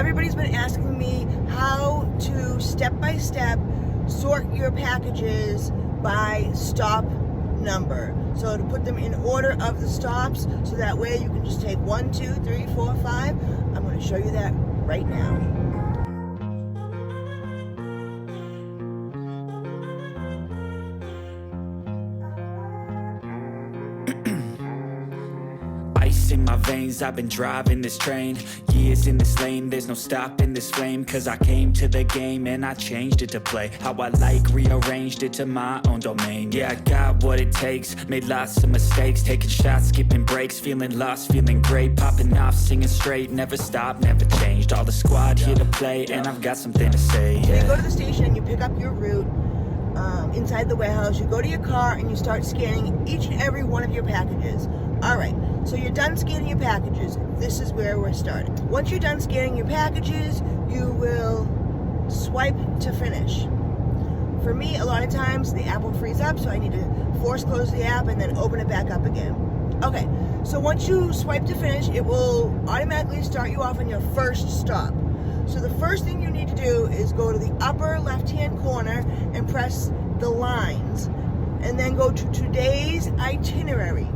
everybody's been asking me how to step-by-step sort your packages by stop number. So to put them in order of the stops, so that way you can just take 1, 2, 3, 4, 5. I'm going to show you that right now. Ice in my veins, I've been driving this train. Years in this lane, there's no stopping this flame. Cause I came to the game and I changed it to play how I like, rearranged it to my own domain. Yeah, I got what it takes, made lots of mistakes, taking shots, skipping breaks, feeling lost, feeling great, popping off, singing straight, never stopped, never changed. All the squad here to play, and I've got something to say. So you go to the station and you pick up your route inside the warehouse. You go to your car and you start scanning each and every one of your packages. Alright, so you're done scanning your packages. This is where we're starting. Once you're done scanning your packages, you will swipe to finish. For me, a lot of times the app will freeze up, so I need to force close the app and then open it back up again. Okay, so once you swipe to finish, it will automatically start you off on your first stop. So the first thing you need to do is go to the upper left-hand corner and press the lines, and then go to today's itinerary.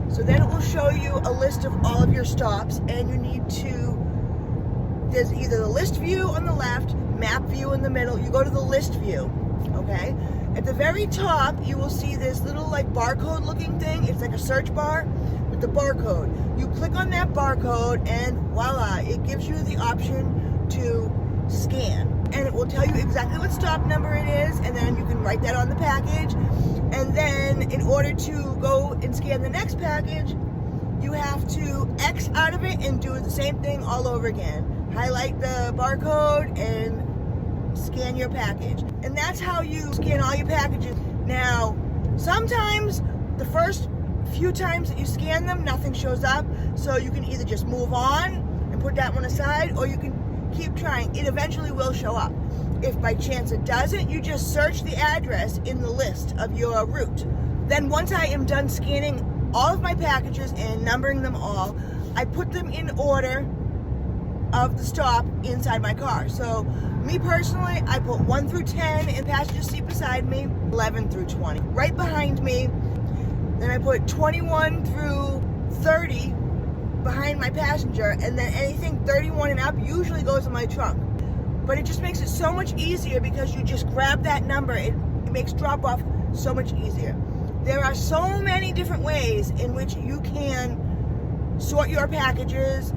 So then it will show you a list of all of your stops, and you need to, there's either the list view on the left, map view in the middle. You go to the list view, okay? At the very top, you will see this little like barcode looking thing. It's like a search bar with the barcode. You click on that barcode and voila, it gives you the option to scan. And it will tell you exactly what stop number it is, and then you can write that on the package. And then in order to go and scan the next package, you have to X out of it and do the same thing all over again. Highlight the barcode and scan your package. And that's how you scan all your packages. Now, sometimes the first few times that you scan them, nothing shows up. So you can either just move on and put that one aside, or you can keep trying. It eventually will show up. If by chance it doesn't, you just search the address in the list of your route. Then once I am done scanning all of my packages and numbering them all, I put them in order of the stop inside my car. So me personally, I put 1 through 10 in the passenger seat beside me, 11 through 20 right behind me. Then I put 21 through 30 behind my passenger, and then anything 31 and up usually goes in my trunk. But it just makes it so much easier because you just grab that number. It makes drop-off so much easier. There are so many different ways in which you can sort your packages.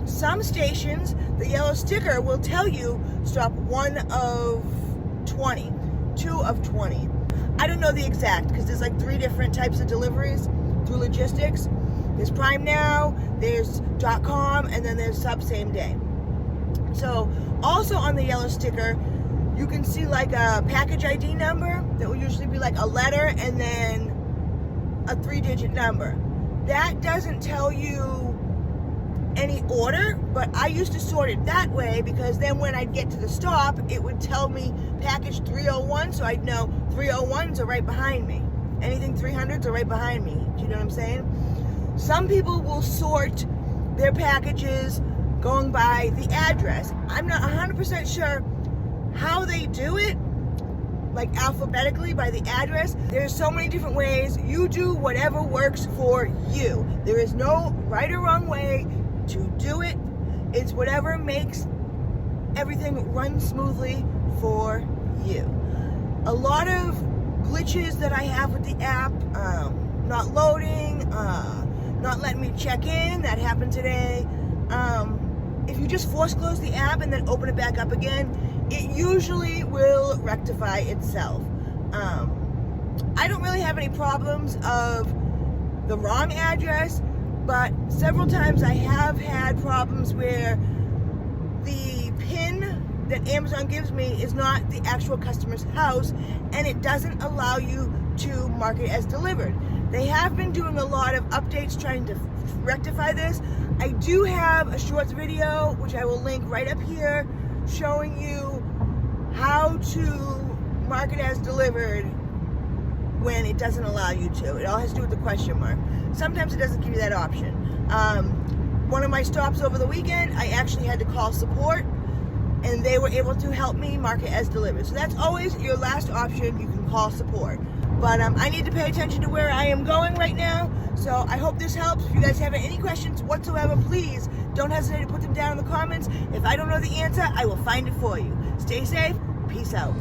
Some stations, the yellow sticker will tell you stop 1 of 20, 2 of 20. I don't know the exact, because there's like 3 different types of deliveries through logistics. There's Prime Now, there's .com, and then there's sub same day. So also on the yellow sticker, you can see like a package ID number that will usually be like a letter and then a 3-digit number. That doesn't tell you any order, but I used to sort it that way, because then when I'd get to the stop, it would tell me package 301, so I'd know 301s are right behind me. Anything 300s are right behind me. Do you know what I'm saying? Some people will sort their packages going by the address. I'm not 100% sure how they do it, like alphabetically by the address. There's so many different ways. You do whatever works for you. There is no right or wrong way to do it. It's whatever makes everything run smoothly for you. A lot of glitches that I have with the app, not loading, not letting me check in, that happened today. If you just force close the app and then open it back up again, it usually will rectify itself. I don't really have any problems of the wrong address, but several times I have had problems where the PIN that Amazon gives me is not the actual customer's house, and it doesn't allow you to mark it as delivered. They have been doing a lot of updates trying to rectify this. I do have a shorts video, which I will link right up here, showing you how to mark it as delivered when it doesn't allow you to. It all has to do with the question mark. Sometimes it doesn't give you that option. one of my stops over the weekend, I actually had to call support, and they were able to help me mark it as delivered. So that's always your last option. You can call support. But I need to pay attention to where I am going right now. So I hope this helps. If you guys have any questions whatsoever, please don't hesitate to put them down in the comments. If I don't know the answer, I will find it for you. Stay safe. Peace out.